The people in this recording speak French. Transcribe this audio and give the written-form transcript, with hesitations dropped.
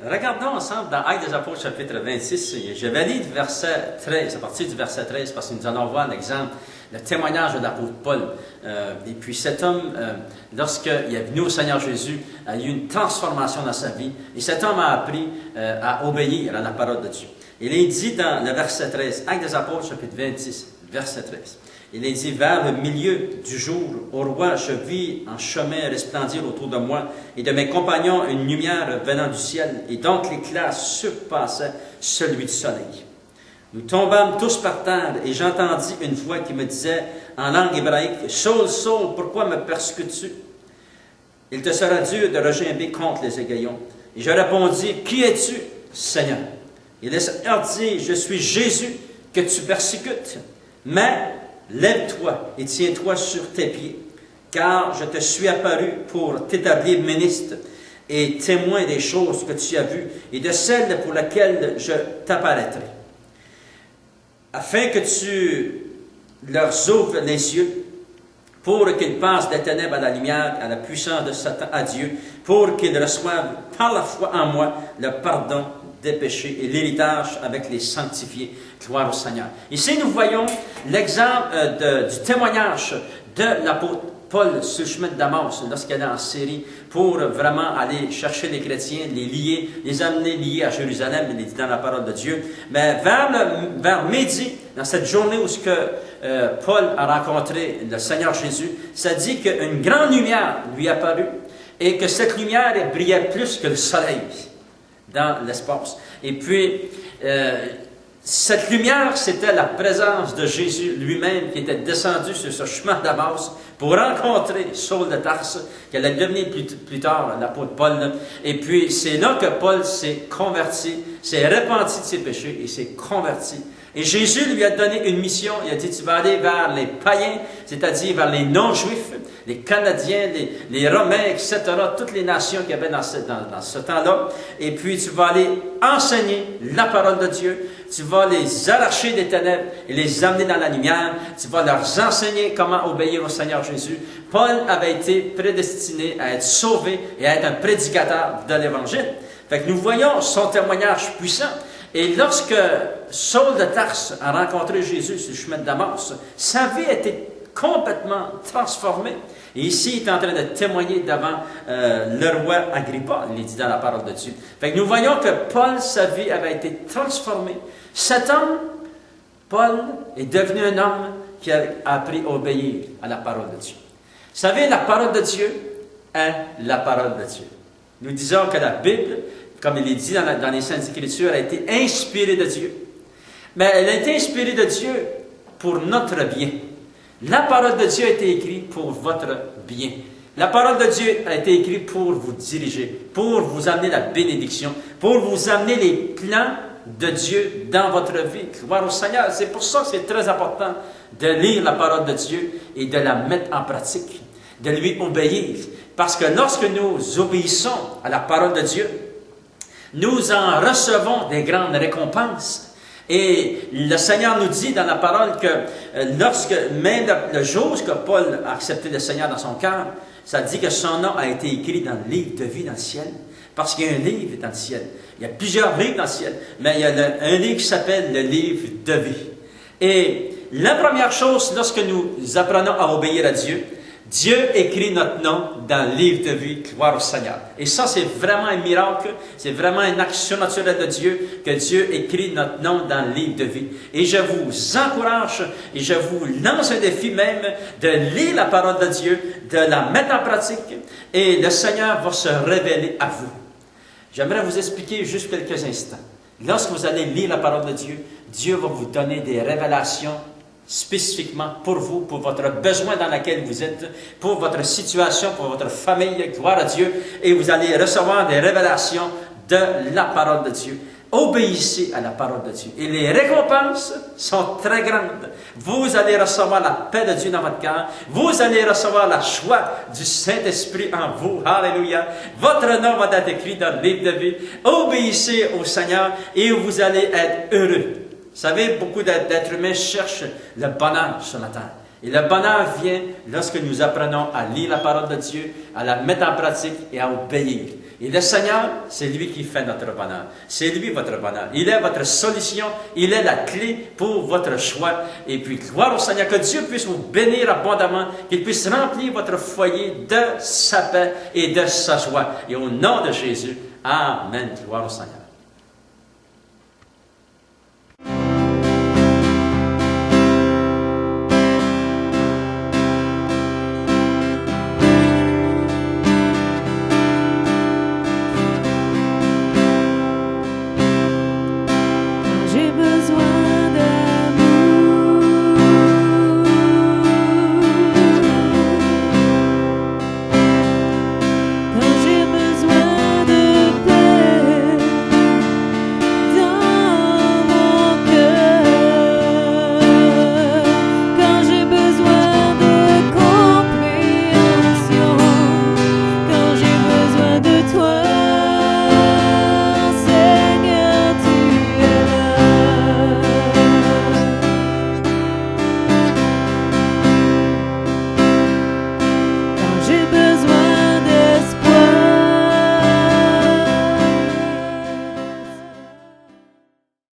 Regardons ensemble dans Actes des Apôtres, chapitre 26. Je vais lire verset 13, à partir du verset 13, parce que nous allons voir l'exemple, le témoignage de l'apôtre Paul. Et puis cet homme, lorsqu'il est venu au Seigneur Jésus, a eu une transformation dans sa vie. Et cet homme a appris à obéir à la parole de Dieu. Il est dit dans le verset 13, Actes des Apôtres, chapitre 26, verset 13. Il est dit, vers le milieu du jour, au roi, je vis un chemin resplendir autour de moi, et de mes compagnons une lumière venant du ciel, et donc l'éclat surpassait celui du soleil. Nous tombâmes tous par terre, et j'entendis une voix qui me disait, en langue hébraïque, « Saul, Saul, pourquoi me persécutes-tu? Il te sera dur de regimber contre les aiguillons. » Et je répondis, « Qui es-tu, Seigneur? » Il leur dit, « Je suis Jésus que tu persécutes. Mais lève-toi et tiens-toi sur tes pieds, car je te suis apparu pour t'établir ministre et témoin des choses que tu as vues et de celles pour lesquelles je t'apparaîtrai, afin que tu leur ouvres les yeux, pour qu'ils passent des ténèbres à la lumière, à la puissance de Satan à Dieu, pour qu'ils reçoivent par la foi en moi le pardon des péchés et l'héritage avec les sanctifiés. Gloire au Seigneur. Ici, nous voyons l'exemple du témoignage de l'apôtre Paul sur le chemin de Damas, lorsqu'il est en Syrie, pour vraiment aller chercher les chrétiens, les lier, les amener liés à Jérusalem, il est dit dans la parole de Dieu. Mais vers midi, dans cette journée où Paul a rencontré le Seigneur Jésus, ça dit qu'une grande lumière lui apparut et que cette lumière brillait plus que le soleil dans l'espace. Et puis, cette lumière, c'était la présence de Jésus lui-même qui était descendu sur ce chemin de Damas pour rencontrer Saul de Tarse, qui allait devenir plus tard l'apôtre Paul. Et puis, c'est là que Paul s'est converti, s'est repenti de ses péchés et s'est converti. Et Jésus lui a donné une mission. Il a dit, tu vas aller vers les païens, c'est-à-dire vers les non-juifs, les Canadiens, les Romains, etc., toutes les nations qu'il y avait dans ce temps-là. Et puis, tu vas aller enseigner la parole de Dieu. Tu vas les arracher des ténèbres et les amener dans la lumière. Tu vas leur enseigner comment obéir au Seigneur Jésus. Paul avait été prédestiné à être sauvé et à être un prédicateur de l'Évangile. Fait que nous voyons son témoignage puissant. Et lorsque Saul de Tarse a rencontré Jésus sur le chemin de Damas, sa vie a été complètement transformée. Et ici, il est en train de témoigner devant le roi Agrippa, il est dit dans la parole de Dieu. Fait que nous voyons que Paul, sa vie avait été transformée. Cet homme, Paul, est devenu un homme qui a appris à obéir à la parole de Dieu. Vous savez, la parole de Dieu est la parole de Dieu. Nous disons que la Bible, comme il est dit dans les Saintes Écritures, a été inspirée de Dieu. Mais elle a été inspirée de Dieu pour notre bien. La parole de Dieu a été écrite pour votre bien. La parole de Dieu a été écrite pour vous diriger, pour vous amener la bénédiction, pour vous amener les plans de Dieu dans votre vie. Gloire au Seigneur. C'est pour ça que c'est très important de lire la parole de Dieu et de la mettre en pratique, de lui obéir. Parce que lorsque nous obéissons à la parole de Dieu, nous en recevons des grandes récompenses. Et le Seigneur nous dit dans la parole que lorsque, même le jour que Paul a accepté le Seigneur dans son cœur, ça dit que son nom a été écrit dans le livre de vie dans le ciel. Parce qu'il y a un livre dans le ciel. Il y a plusieurs livres dans le ciel. Mais il y a un livre qui s'appelle le livre de vie. Et la première chose, lorsque nous apprenons à obéir à Dieu, Dieu écrit notre nom dans le livre de vie, gloire au Seigneur. Et ça, c'est vraiment un miracle, c'est vraiment une action naturelle de Dieu, que Dieu écrit notre nom dans le livre de vie. Et je vous encourage, et je vous lance un défi même, de lire la parole de Dieu, de la mettre en pratique, et le Seigneur va se révéler à vous. J'aimerais vous expliquer juste quelques instants. Lorsque vous allez lire la parole de Dieu, Dieu va vous donner des révélations spécifiquement pour vous, pour votre besoin dans lequel vous êtes, pour votre situation, pour votre famille, gloire à Dieu, et vous allez recevoir des révélations de la parole de Dieu. Obéissez à la parole de Dieu. Et les récompenses sont très grandes. Vous allez recevoir la paix de Dieu dans votre cœur. Vous allez recevoir la joie du Saint-Esprit en vous. Alléluia. Votre nom va être écrit dans le livre de vie. Obéissez au Seigneur et vous allez être heureux. Vous savez, beaucoup d'êtres humains cherchent le bonheur sur la terre. Et le bonheur vient lorsque nous apprenons à lire la parole de Dieu, à la mettre en pratique et à obéir. Et le Seigneur, c'est lui qui fait notre bonheur. C'est lui votre bonheur. Il est votre solution. Il est la clé pour votre choix. Et puis, gloire au Seigneur, que Dieu puisse vous bénir abondamment, qu'il puisse remplir votre foyer de sa paix et de sa joie. Et au nom de Jésus, Amen. Gloire au Seigneur.